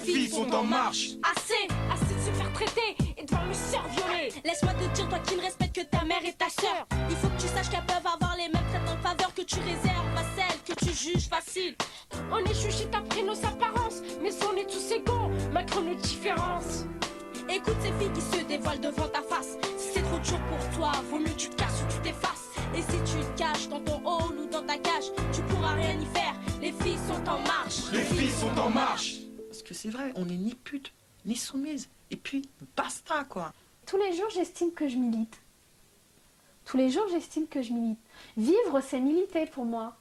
filles sont en marche. Assez de se faire traiter et de voir le sœur violer. Laisse-moi te dire, toi qui ne respectes que ta mère et ta sœur, il faut que tu saches qu'elles peuvent avoir les mêmes traitements de faveur que tu réserves à celles que tu juges faciles. On est jugé d'après nos apparences, mais on est tous égaux, malgré nos différences. Écoute ces filles qui se dévoilent devant ta face. Si c'est trop dur pour toi, vaut mieux tu te casses ou tu t'effaces. Et si tu te caches dans ton hall ou dans ta cage, tu pourras rien y faire. Les filles sont en marche. Les filles sont en marche. Parce que c'est vrai, on n'est ni pute, ni soumise. Et puis, basta, quoi. Tous les jours, j'estime que je milite. Tous les jours, j'estime que je milite. Vivre, c'est militer pour moi.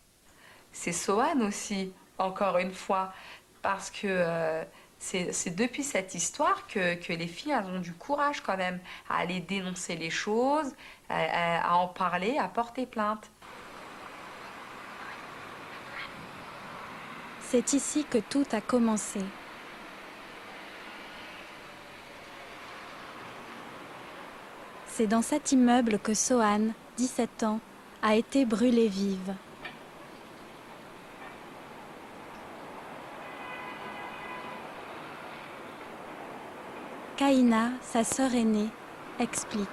C'est Sohan aussi, encore une fois, parce que c'est depuis cette histoire que les filles elles ont du courage quand même à aller dénoncer les choses, à en parler, à porter plainte. C'est ici que tout a commencé. C'est dans cet immeuble que Sohan, 17 ans, a été brûlée vive. Kaina, sa sœur aînée, explique.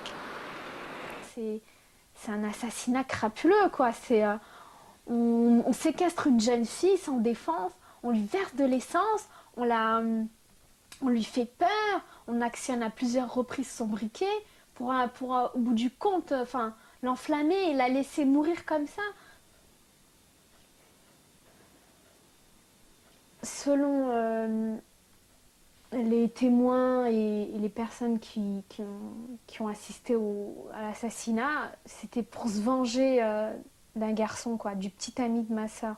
C'est un assassinat crapuleux, quoi. On séquestre une jeune fille sans défense, on lui verse de l'essence, on lui fait peur, on actionne à plusieurs reprises son briquet pour au bout du compte, l'enflammer et la laisser mourir comme ça. Selon les témoins et les personnes qui ont assisté à l'assassinat, c'était pour se venger d'un garçon, quoi, du petit ami de ma sœur.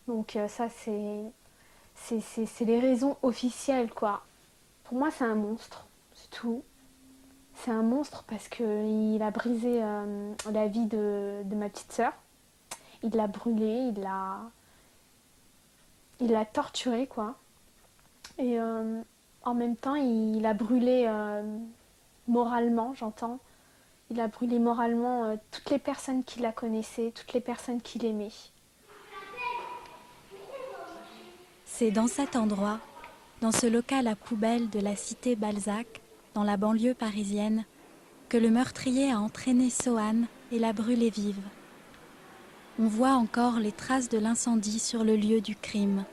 Donc ça, c'est les raisons officielles, quoi. Pour moi, c'est un monstre, c'est tout. C'est un monstre parce qu'il a brisé la vie de ma petite sœur. Il l'a brûlée, il l'a torturée, quoi. Et en même temps, il a brûlé moralement, j'entends. Il a brûlé moralement toutes les personnes qui la connaissaient, toutes les personnes qu'il aimait. C'est dans cet endroit, dans ce local à poubelle de la cité Balzac, dans la banlieue parisienne, que le meurtrier a entraîné Sohan et l'a brûlée vive. On voit encore les traces de l'incendie sur le lieu du crime.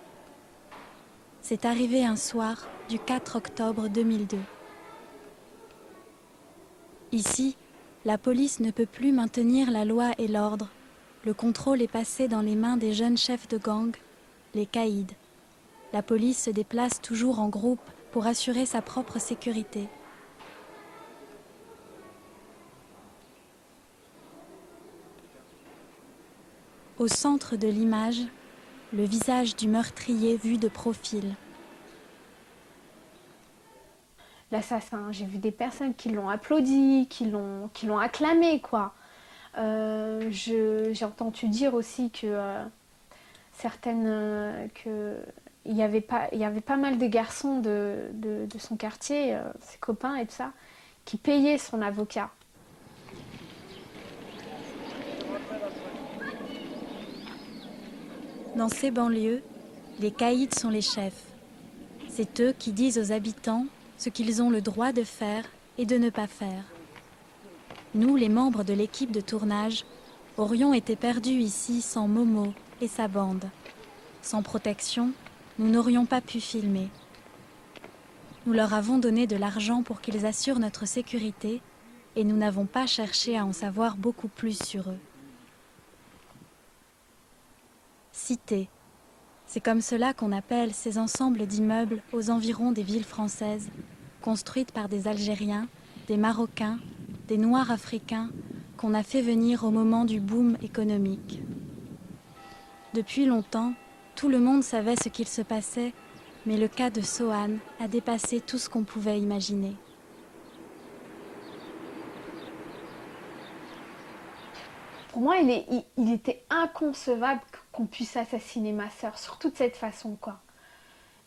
C'est arrivé un soir du 4 octobre 2002. Ici, la police ne peut plus maintenir la loi et l'ordre. Le contrôle est passé dans les mains des jeunes chefs de gang, les caïds. La police se déplace toujours en groupe pour assurer sa propre sécurité. Au centre de l'image, le visage du meurtrier vu de profil. L'assassin, j'ai vu des personnes qui l'ont applaudi, qui l'ont acclamé, quoi. J'ai entendu dire aussi que il y avait pas mal de garçons de son quartier, ses copains et tout ça, qui payaient son avocat. Dans ces banlieues, les caïds sont les chefs. C'est eux qui disent aux habitants ce qu'ils ont le droit de faire et de ne pas faire. Nous, les membres de l'équipe de tournage, aurions été perdus ici sans Momo et sa bande. Sans protection, nous n'aurions pas pu filmer. Nous leur avons donné de l'argent pour qu'ils assurent notre sécurité et nous n'avons pas cherché à en savoir beaucoup plus sur eux. Cité. C'est comme cela qu'on appelle ces ensembles d'immeubles aux environs des villes françaises, construites par des Algériens, des Marocains, des Noirs africains, qu'on a fait venir au moment du boom économique. Depuis longtemps, tout le monde savait ce qu'il se passait, mais le cas de Sohan a dépassé tout ce qu'on pouvait imaginer. Pour moi, il était inconcevable qu'on puisse assassiner ma sœur, surtout de cette façon, quoi.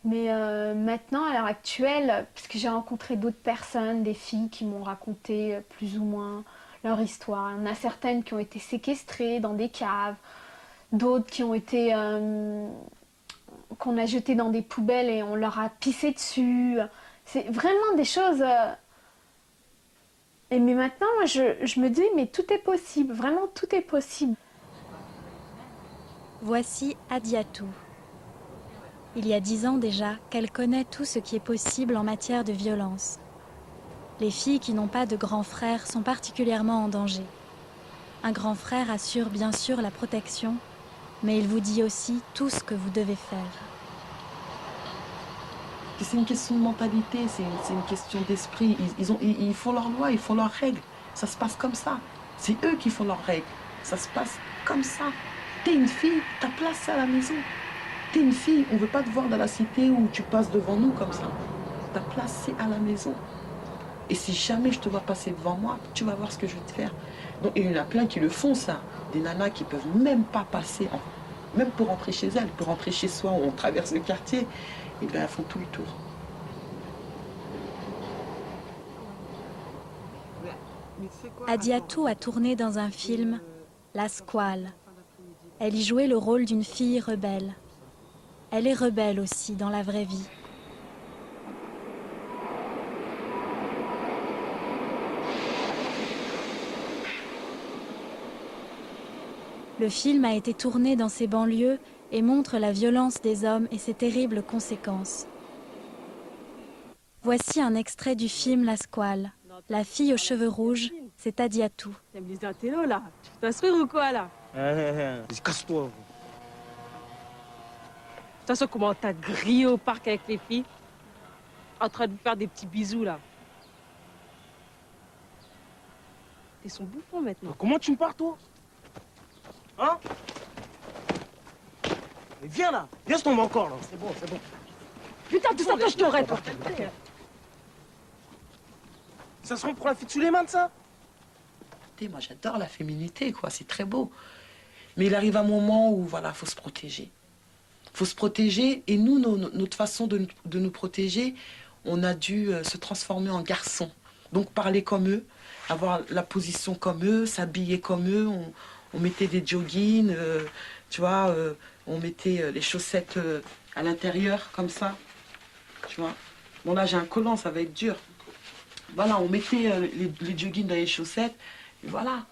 Mais maintenant, à l'heure actuelle, parce que j'ai rencontré d'autres personnes, des filles qui m'ont raconté plus ou moins leur histoire. Il y en a certaines qui ont été séquestrées dans des caves, d'autres qui ont été qu'on a jetés dans des poubelles et on leur a pissé dessus. C'est vraiment des choses... Et mais maintenant, je me dis, mais tout est possible, vraiment tout est possible. Voici Adiatou. Il y a 10 ans déjà qu'elle connaît tout ce qui est possible en matière de violence. Les filles qui n'ont pas de grand frère sont particulièrement en danger. Un grand frère assure bien sûr la protection, mais il vous dit aussi tout ce que vous devez faire. C'est une question de mentalité, c'est une question d'esprit. Ils font leurs lois, ils font leurs règles. Ça se passe comme ça. C'est eux qui font leurs règles. Ça se passe comme ça. T'es une fille, ta place c'est à la maison. T'es une fille, on ne veut pas te voir dans la cité où tu passes devant nous comme ça. Ta place c'est à la maison. Et si jamais je te vois passer devant moi, tu vas voir ce que je vais te faire. Donc il y en a plein qui le font ça. Des nanas qui peuvent même pas passer, même pour rentrer chez elles, pour rentrer chez soi où on traverse le quartier, et bien elles font tout le tour. Adiatou a tourné dans un film, La Squale. Elle y jouait le rôle d'une fille rebelle. Elle est rebelle aussi dans la vraie vie. Le film a été tourné dans ces banlieues et montre la violence des hommes et ses terribles conséquences. Voici un extrait du film La Squale. La fille aux cheveux rouges, c'est Adiatou. T'aimes les intellos là? Tu fais un sourire ou quoi là? Casse-toi. De toute façon, comment t'as grillé au parc avec les filles? En train de faire des petits bisous là. T'es son bouffon maintenant. Comment tu me parles, toi? Hein? Mais viens là, viens se tomber encore là. C'est bon, c'est bon. Putain, tout ça, toi, je t'aurais, toi. Ça se rend pour la fille de Suleiman, ça? Moi j'adore la féminité, quoi, c'est très beau. Mais il arrive un moment où, voilà, faut se protéger. Faut se protéger, et nous, notre façon de nous protéger, on a dû se transformer en garçons. Donc parler comme eux, avoir la position comme eux, s'habiller comme eux. On mettait des joggings, tu vois, on mettait les chaussettes à l'intérieur, comme ça, tu vois. Bon là j'ai un collant, ça va être dur. Voilà, on mettait les joggings dans les chaussettes, et voilà.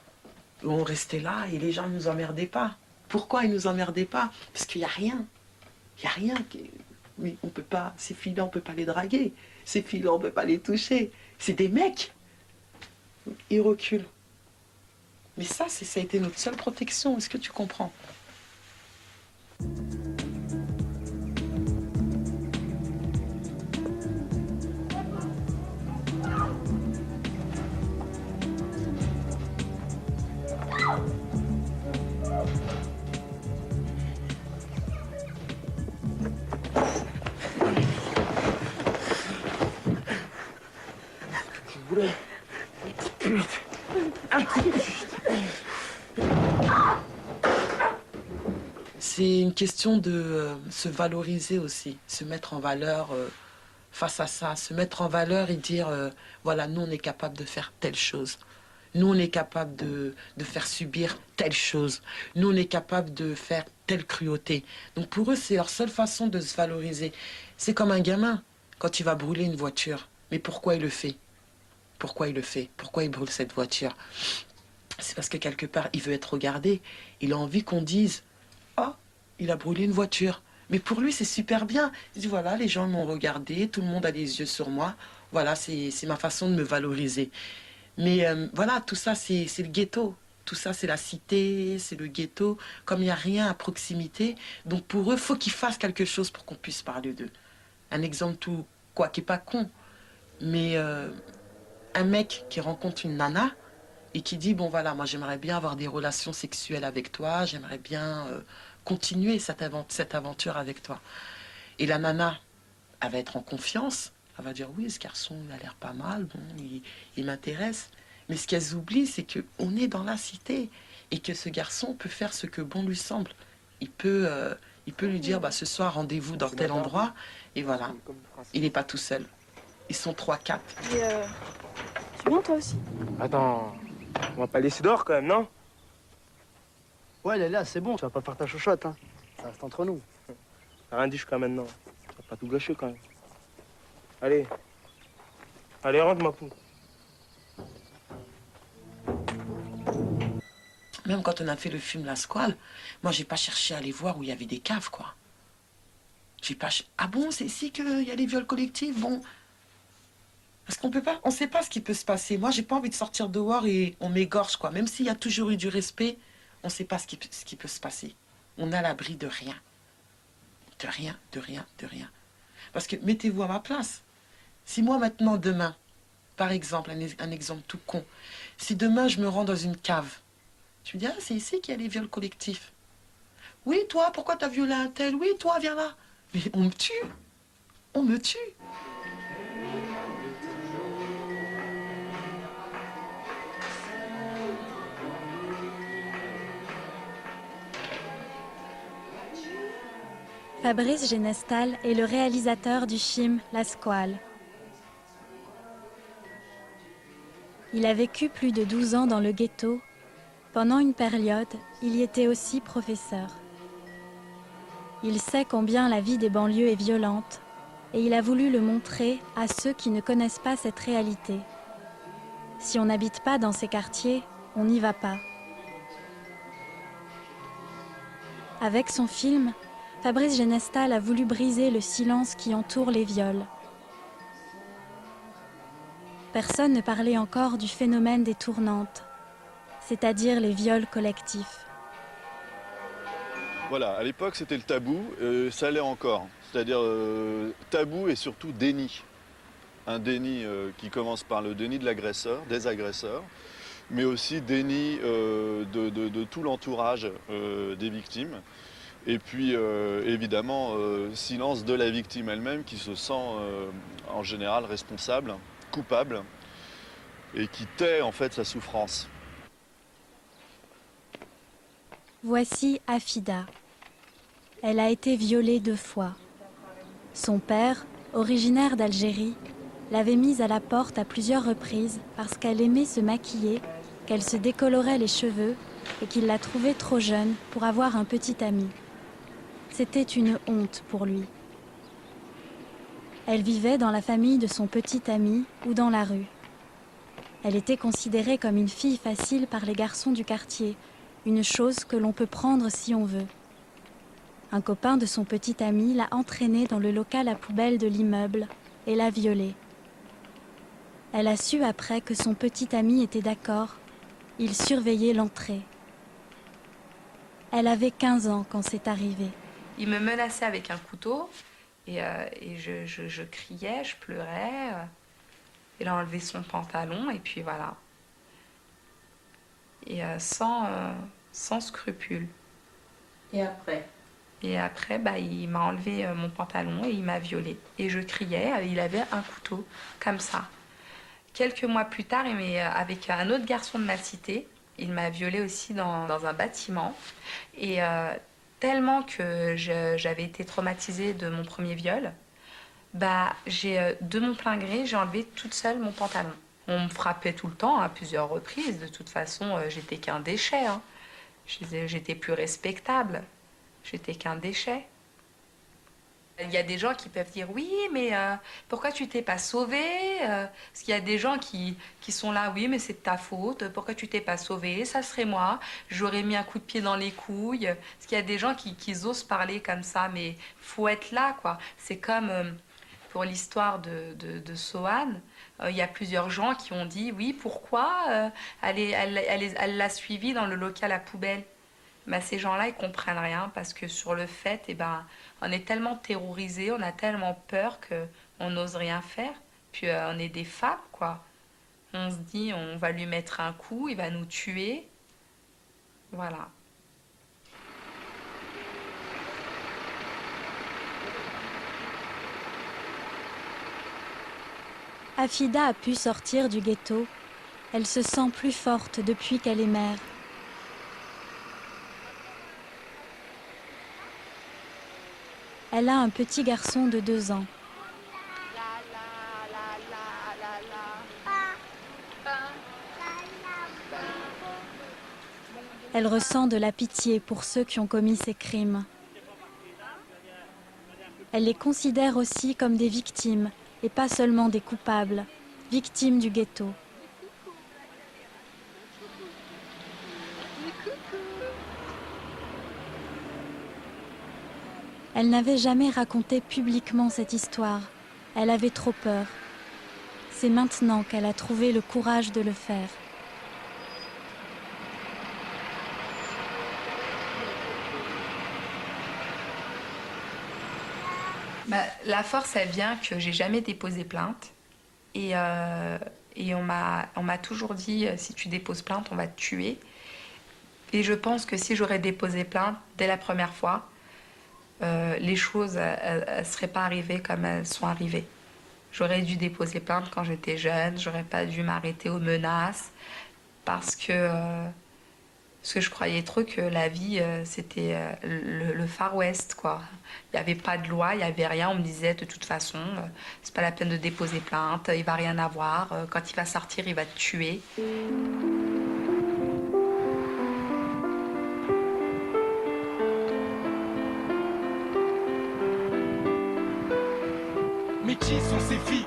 On restait là et les gens ne nous emmerdaient pas. Pourquoi ils ne nous emmerdaient pas? Parce qu'il n'y a rien. Il n'y a rien. Oui, on peut pas, ces filles-là, on ne peut pas les draguer. Ces filles-là, on ne peut pas les toucher. C'est des mecs. Ils reculent. Mais ça a été notre seule protection. Est-ce que tu comprends? C'est une question de se valoriser aussi, se mettre en valeur face à ça, se mettre en valeur et dire, voilà, nous on est capable de faire telle chose. Nous on est capable de faire subir telle chose. Nous on est capable de faire telle cruauté. Donc pour eux, c'est leur seule façon de se valoriser. C'est comme un gamin, quand il va brûler une voiture. Mais pourquoi il le fait? Pourquoi il le fait? Pourquoi il brûle cette voiture? C'est parce que quelque part, il veut être regardé. Il a envie qu'on dise, oh, il a brûlé une voiture. Mais pour lui, c'est super bien. Il dit, voilà, les gens m'ont regardé, tout le monde a les yeux sur moi. Voilà, c'est ma façon de me valoriser. Mais voilà, tout ça, c'est le ghetto. Tout ça, c'est la cité, c'est le ghetto. Comme il n'y a rien à proximité, donc pour eux, il faut qu'ils fassent quelque chose pour qu'on puisse parler d'eux. Un exemple tout, quoi, qui n'est pas con. Mais un mec qui rencontre une nana et qui dit, bon voilà, moi j'aimerais bien avoir des relations sexuelles avec toi, j'aimerais bien continuer cette aventure avec toi. Et la nana, elle va être en confiance, elle va dire, oui, ce garçon, il a l'air pas mal, bon, il m'intéresse. Mais ce qu'elles oublient, c'est qu'on est dans la cité et que ce garçon peut faire ce que bon lui semble. Il peut lui dire, bah, ce soir, rendez-vous dans tel endroit, et voilà. Il n'est pas tout seul. Ils sont 3-4. Tu viens toi aussi? Attends, on va pas laisser dehors quand même, non? Ouais, Léla, c'est bon, tu vas pas faire ta chochotte, hein. Ça reste entre nous. T'as rien dit jusqu'à maintenant. T'as pas tout gâché quand même. Allez. Allez, rentre ma poule. Même quand on a fait le film La Squale, moi, j'ai pas cherché à aller voir où il y avait des caves, quoi. J'ai pas... Ah bon, c'est ici qu'il y a les viols collectifs? Bon. Parce qu'on peut pas... On sait pas ce qui peut se passer. Moi, j'ai pas envie de sortir dehors et on m'égorge, quoi. Même s'il y a toujours eu du respect, on sait pas ce qui peut se passer. On est à l'abri de rien. De rien, de rien, de rien. Parce que, mettez-vous à ma place. Si moi, maintenant, demain, par exemple, un exemple tout con, si demain, je me rends dans une cave, je me dis, ah, c'est ici qu'il y a les viols collectifs. Oui, toi, pourquoi t'as violé un tel? Oui, toi, viens là. Mais on me tue. On me tue. Fabrice Genestal est le réalisateur du film La Squale. Il a vécu plus de 12 ans dans le ghetto. Pendant une période, il y était aussi professeur. Il sait combien la vie des banlieues est violente et il a voulu le montrer à ceux qui ne connaissent pas cette réalité. Si on n'habite pas dans ces quartiers, on n'y va pas. Avec son film, Fabrice Genestal a voulu briser le silence qui entoure les viols. Personne ne parlait encore du phénomène des tournantes, c'est-à-dire les viols collectifs. Voilà, à l'époque c'était le tabou, ça l'est encore. C'est-à-dire tabou et surtout déni. Un déni qui commence par le déni de l'agresseur, des agresseurs, mais aussi déni de tout l'entourage des victimes. Et puis évidemment, silence de la victime elle-même qui se sent en général responsable, coupable, et qui tait en fait sa souffrance. Voici Afida. Elle a été violée 2 fois. Son père, originaire d'Algérie, l'avait mise à la porte à plusieurs reprises parce qu'elle aimait se maquiller, qu'elle se décolorait les cheveux et qu'il la trouvait trop jeune pour avoir un petit ami. C'était une honte pour lui. Elle vivait dans la famille de son petit ami ou dans la rue. Elle était considérée comme une fille facile par les garçons du quartier, une chose que l'on peut prendre si on veut. Un copain de son petit ami l'a entraînée dans le local à poubelle de l'immeuble et l'a violée. Elle a su après que son petit ami était d'accord. Il surveillait l'entrée. Elle avait 15 ans quand c'est arrivé. Il me menaçait avec un couteau et je criais, je pleurais. Il a enlevé son pantalon et puis voilà. Et sans scrupule. Et après? Et après, il m'a enlevé mon pantalon et il m'a violée. Et je criais, il avait un couteau, comme ça. Quelques mois plus tard, avec un autre garçon de ma cité, il m'a violée aussi dans un bâtiment. Et tellement que j'avais été traumatisée de mon premier viol, de mon plein gré, j'ai enlevé toute seule mon pantalon. On me frappait tout le temps, à plusieurs reprises. De toute façon, j'étais qu'un déchet. Hein. J'étais plus respectable. J'étais qu'un déchet. Il y a des gens qui peuvent dire oui, mais pourquoi tu t'es pas sauvée? Parce qu'il y a des gens qui sont là, oui, mais c'est de ta faute. Pourquoi tu t'es pas sauvée? Ça serait moi. J'aurais mis un coup de pied dans les couilles. Parce qu'il y a des gens qui osent parler comme ça, mais faut être là, quoi. C'est comme pour l'histoire de Sohan. Il y a plusieurs gens qui ont dit oui, pourquoi elle l'a suivi dans le local à poubelle. Ces gens-là, ils comprennent rien parce que sur le fait, on est tellement terrorisés, on a tellement peur qu'on n'ose rien faire. Puis on est des femmes, quoi. On se dit, on va lui mettre un coup, il va nous tuer. Voilà. Afida a pu sortir du ghetto. Elle se sent plus forte depuis qu'elle est mère. Elle a un petit garçon de 2 ans. Elle ressent de la pitié pour ceux qui ont commis ces crimes. Elle les considère aussi comme des victimes, et pas seulement des coupables, victimes du ghetto. Elle n'avait jamais raconté publiquement cette histoire. Elle avait trop peur. C'est maintenant qu'elle a trouvé le courage de le faire. La force, elle vient que j'ai jamais déposé plainte. Et on m'a toujours dit, si tu déposes plainte, on va te tuer. Et je pense que si j'aurais déposé plainte dès la première fois, les choses ne seraient pas arrivées comme elles sont arrivées. J'aurais dû déposer plainte quand j'étais jeune, j'aurais pas dû m'arrêter aux menaces, parce que je croyais trop que la vie, c'était le Far West, quoi. Il n'y avait pas de loi, il n'y avait rien. On me disait, de toute façon, c'est pas la peine de déposer plainte, il va rien avoir. Quand il va sortir, il va te tuer. Mais qui sont ces filles?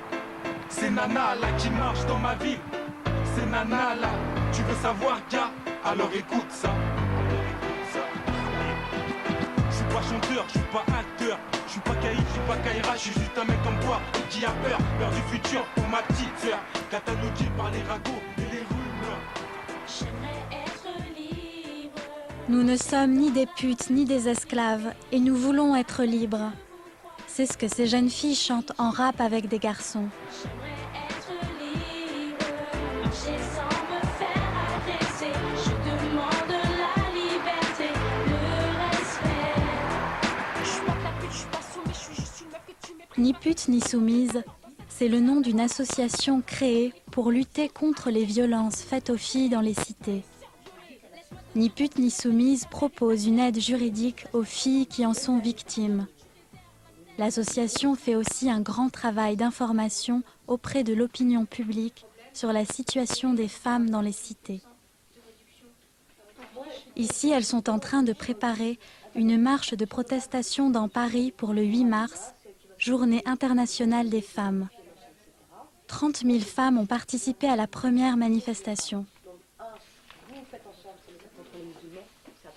Ces nanas là qui marchent dans ma ville. Ces nanas là, tu veux savoir gars? Alors écoute ça. Je suis pas chanteur, je suis pas acteur. Je suis pas Kaïd, je suis pas Kaira, je suis juste un mec comme toi qui a peur du futur pour ma petite sœur. Catalogué par les ragots et les rumeurs. J'aimerais être libre. Nous ne sommes ni des putes ni des esclaves, et nous voulons être libres. C'est ce que ces jeunes filles chantent en rap avec des garçons. J'aimerais être libre. Marcher sans me faire agresser. Je demande la liberté, le respect. Je suis pas ta pute, je suis pas soumise, je suis juste une meuf que tu méprises. Ni pute ni soumise, c'est le nom d'une association créée pour lutter contre les violences faites aux filles dans les cités. Ni pute ni soumise propose une aide juridique aux filles qui en sont victimes. L'association fait aussi un grand travail d'information auprès de l'opinion publique sur la situation des femmes dans les cités. Ici, elles sont en train de préparer une marche de protestation dans Paris pour le 8 mars, Journée internationale des femmes. 30 000 femmes ont participé à la première manifestation.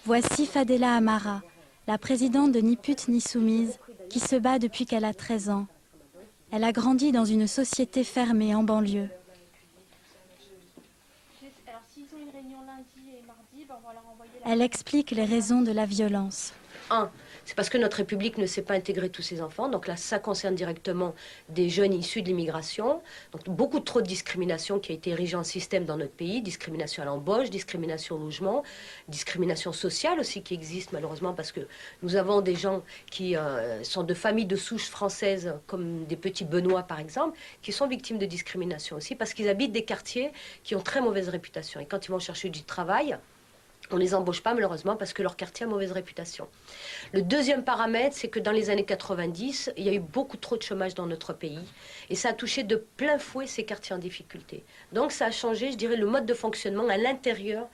Voici Fadela Amara, la présidente de Ni Pute Ni Soumise, qui se bat depuis qu'elle a 13 ans. Elle a grandi dans une société fermée en banlieue. Elle explique les raisons de la violence. C'est parce que notre République ne sait pas intégrer tous ses enfants. Donc là, ça concerne directement des jeunes issus de l'immigration. Donc beaucoup trop de discrimination qui a été érigée en système dans notre pays. Discrimination à l'embauche, discrimination au logement, discrimination sociale aussi qui existe malheureusement parce que nous avons des gens qui sont de familles de souche françaises, comme des petits Benoît par exemple, qui sont victimes de discrimination aussi parce qu'ils habitent des quartiers qui ont très mauvaise réputation. Et quand ils vont chercher du travail, on ne les embauche pas malheureusement parce que leur quartier a mauvaise réputation. Le deuxième paramètre, c'est que dans les années 90, il y a eu beaucoup trop de chômage dans notre pays et ça a touché de plein fouet ces quartiers en difficulté. Donc ça a changé, je dirais, le mode de fonctionnement à l'intérieur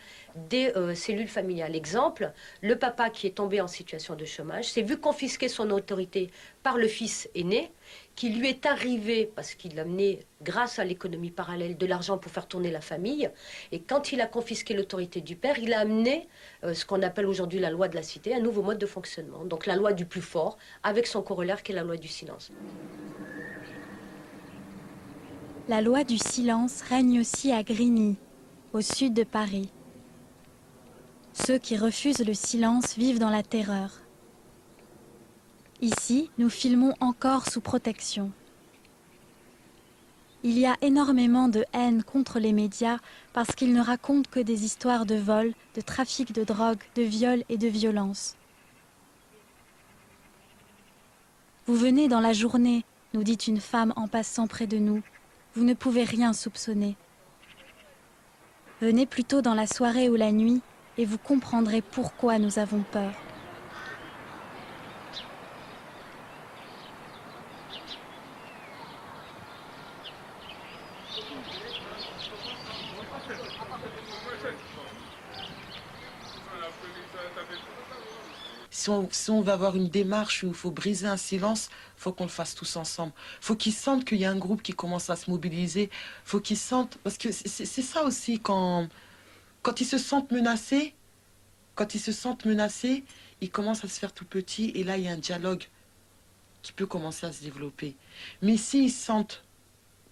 des cellules familiales. Exemple, le papa qui est tombé en situation de chômage s'est vu confisquer son autorité par le fils aîné qui lui est arrivé, parce qu'il a amené, grâce à l'économie parallèle, de l'argent pour faire tourner la famille. Et quand il a confisqué l'autorité du père, il a amené ce qu'on appelle aujourd'hui la loi de la cité, un nouveau mode de fonctionnement. Donc la loi du plus fort, avec son corollaire qui est la loi du silence. La loi du silence règne aussi à Grigny, au sud de Paris. Ceux qui refusent le silence vivent dans la terreur. Ici, nous filmons encore sous protection. Il y a énormément de haine contre les médias parce qu'ils ne racontent que des histoires de vol, de trafic de drogue, de viol et de violence. Vous venez dans la journée, nous dit une femme en passant près de nous. Vous ne pouvez rien soupçonner. Venez plutôt dans la soirée ou la nuit et vous comprendrez pourquoi nous avons peur. si on veut avoir une démarche où il faut briser un silence, il faut qu'on le fasse tous ensemble. Il faut qu'ils sentent qu'il y a un groupe qui commence à se mobiliser. Il faut qu'ils sentent... Parce que c'est ça aussi, quand ils se sentent menacés, ils commencent à se faire tout petits. Et là, il y a un dialogue qui peut commencer à se développer. Mais s'ils sentent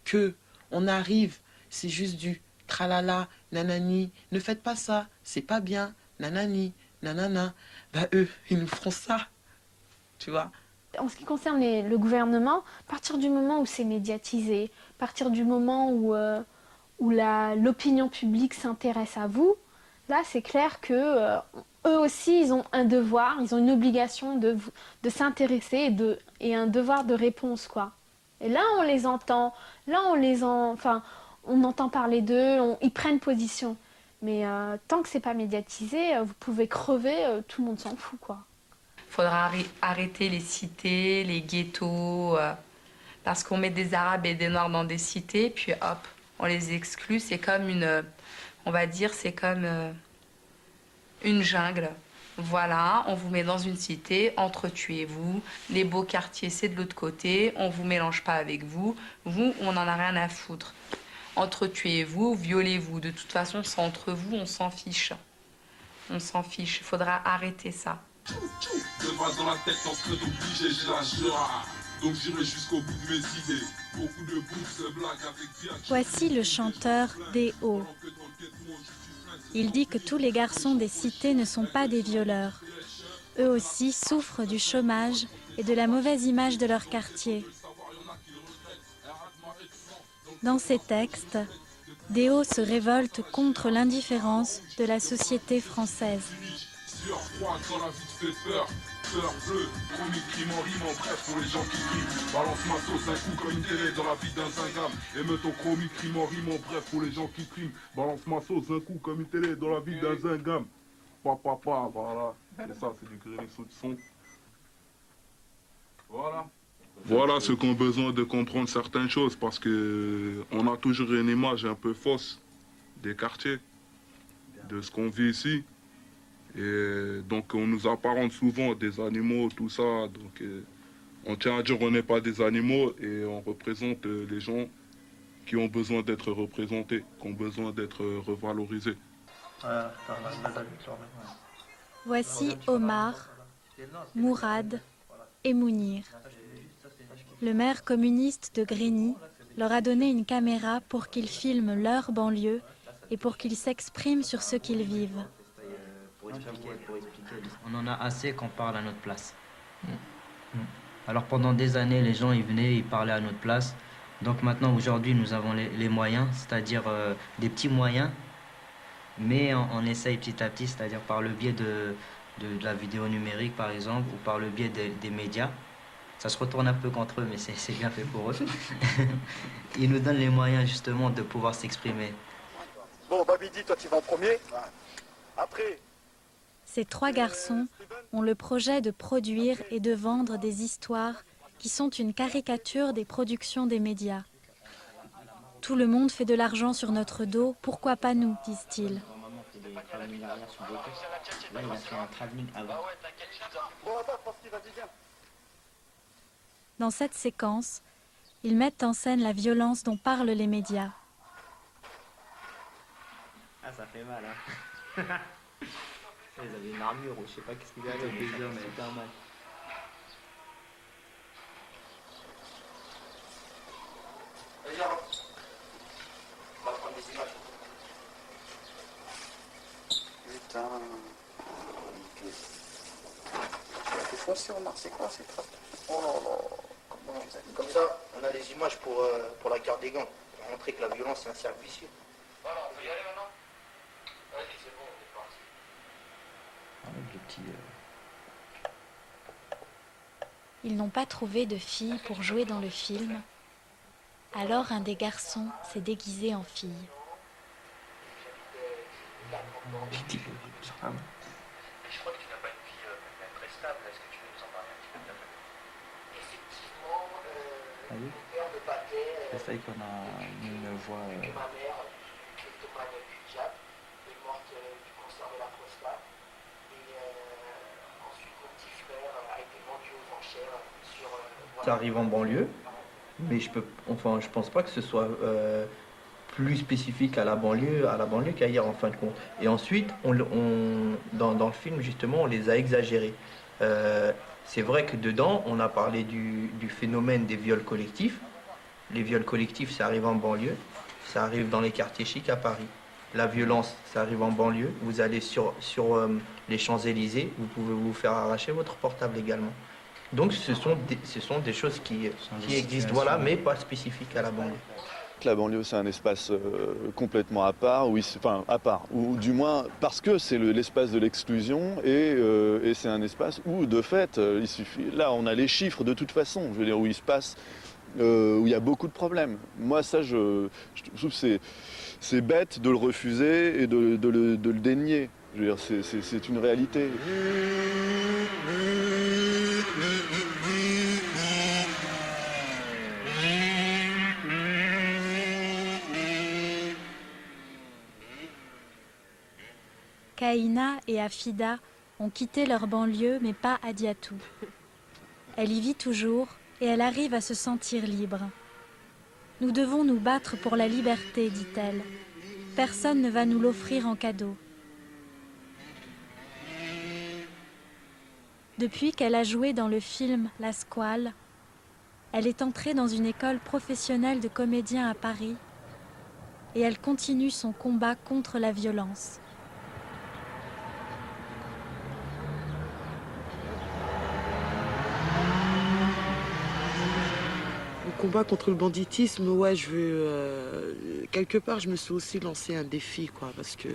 que on arrive, c'est juste du tralala, nanani, ne faites pas ça, c'est pas bien, nanani, nanana, bah eux, ils nous feront ça, tu vois. En ce qui concerne le gouvernement, à partir du moment où c'est médiatisé, à partir du moment où l'opinion publique s'intéresse à vous, là c'est clair que eux aussi ils ont un devoir, ils ont une obligation de s'intéresser et un devoir de réponse, quoi. Et là on les entend, là on entend parler d'eux, ils prennent position. Mais tant que c'est pas médiatisé, vous pouvez crever, tout le monde s'en fout, quoi. Il faudra arrêter les cités, les ghettos, parce qu'on met des Arabes et des Noirs dans des cités, puis hop, on les exclut. C'est comme on va dire, c'est comme une jungle. Voilà, on vous met dans une cité, entretuez-vous. Les beaux quartiers, c'est de l'autre côté, on vous mélange pas avec vous. Vous, on n'en a rien à foutre. Entretuez-vous, violez-vous. De toute façon, c'est entre vous, on s'en fiche. On s'en fiche. Il faudra arrêter ça. De bras dans la tête, en train d'obliger, j'ai la joie. Donc j'irai jusqu'au bout de mes idées. Beaucoup de bouffes se blaguent avec Dieu. Voici le chanteur D.O. Il dit que tous les garçons des cités ne sont pas des violeurs. Eux aussi souffrent du chômage et de la mauvaise image de leur quartier. Dans ses textes, D.O. se révolte contre l'indifférence de la société française. Sueur froide quand la vie te fait peur. Peur bleue, chronique, crime en rime, en bref pour les gens qui crient. Balance ma sauce un coup comme une télé dans la vie d'un zingame. Émeute ton chromique, crime en rime, en bref pour les gens qui criment. Balance ma sauce un coup comme une télé dans la vie d'un zingame. Papa, voilà. Et ça, c'est du grenier sous de son. Voilà. Voilà ceux qui ont besoin de comprendre certaines choses parce que on a toujours une image un peu fausse des quartiers, de ce qu'on vit ici. Et donc on nous apparente souvent des animaux, tout ça. Donc on tient à dire qu'on n'est pas des animaux et on représente les gens qui ont besoin d'être représentés, qui ont besoin d'être revalorisés. Voici Omar, Mourad et Mounir. Le maire communiste de Grigny leur a donné une caméra pour qu'ils filment leur banlieue et pour qu'ils s'expriment sur ce qu'ils vivent. On en a assez qu'on parle à notre place. Alors pendant des années, les gens ils venaient, ils parlaient à notre place. Donc maintenant, aujourd'hui, nous avons les moyens, c'est-à-dire des petits moyens, mais on essaye petit à petit, c'est-à-dire par le biais de la vidéo numérique, par exemple, ou par le biais des médias. Ça se retourne un peu contre eux, mais c'est bien fait pour eux. Ils nous donnent les moyens, justement, de pouvoir s'exprimer. Bon, Babidi, toi, tu vas en premier. Après... Ces trois garçons ont le projet de produire et de vendre des histoires qui sont une caricature des productions des médias. Tout le monde fait de l'argent sur notre dos, pourquoi pas nous, disent-ils. Dans cette séquence, ils mettent en scène la violence dont parlent les médias. Ah, ça fait mal, hein. Ils avaient une armure ou je sais pas qu'est-ce qu'ils avaient, mais ça fait super mal. On va prendre des images. Putain. C'est foncé, Omar, c'est quoi ces traces? Oh là là. Comment vous avez... Comme ça, on a des images pour la garde des gants, pour montrer que la violence est un cercle vicieux. Voilà, on peut y aller maintenant. Vas-y, c'est bon, on est parti. Ils n'ont pas trouvé de fille pour jouer dans le film. Alors un des garçons s'est déguisé en fille. Je crois que tu n'as pas une vie même très stable. Est-ce que tu veux nous en parler un petit peu de ta famille? Effectivement, mon père me battait. C'est ça qu'on a une voix. Ma mère, kleptomane hijab, est morte du cancer de la prostate. Et ensuite, mon Ça arrive en banlieue, mais je pense pas que ce soit plus spécifique à la banlieue qu'ailleurs en fin de compte. Et ensuite, dans le film justement, on les a exagérés. C'est vrai que dedans, on a parlé du phénomène des viols collectifs. Les viols collectifs, ça arrive en banlieue, ça arrive dans les quartiers chics à Paris. La violence, ça arrive en banlieue. Vous allez sur les Champs-Élysées, vous pouvez vous faire arracher votre portable également. Donc ce sont des choses qui existent, voilà, mais pas spécifiques à la banlieue. La banlieue, c'est un espace complètement à part, ou du moins parce que c'est l'espace de l'exclusion et c'est un espace où, de fait, il suffit. Là, on a les chiffres de toute façon, je veux dire, où il se passe, où il y a beaucoup de problèmes. Moi, ça, je trouve que c'est bête de le refuser et de le dénier. Je veux dire, c'est une réalité. Kaïna et Afida ont quitté leur banlieue, mais pas Hadiatou. Elle y vit toujours et elle arrive à se sentir libre. Nous devons nous battre pour la liberté, dit-elle. Personne ne va nous l'offrir en cadeau. Depuis qu'elle a joué dans le film La Squale, elle est entrée dans une école professionnelle de comédiens à Paris et elle continue son combat contre la violence. Combat contre le banditisme, ouais, quelque part, je me suis aussi lancé un défi, quoi, parce que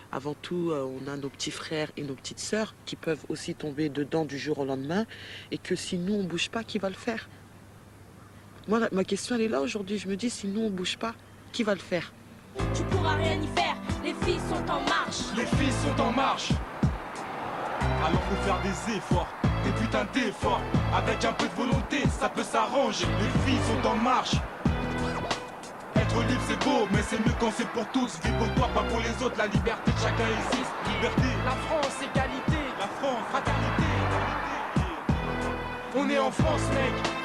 avant tout, on a nos petits frères et nos petites sœurs qui peuvent aussi tomber dedans du jour au lendemain, et que si nous on bouge pas, qui va le faire? Moi, ma question elle est là aujourd'hui. Je me dis, si nous on bouge pas, qui va le faire? Tu pourras rien y faire, les filles sont en marche. Les filles sont en marche. Alors faut faire des efforts. Des putains d'efforts, avec un peu de volonté, ça peut s'arranger. Les filles sont en marche. Être libre c'est beau, mais c'est mieux quand c'est pour tous. Vis pour toi, pas pour les autres, la liberté de chacun existe. Liberté, la France, égalité, la France, fraternité. On est en France, mec.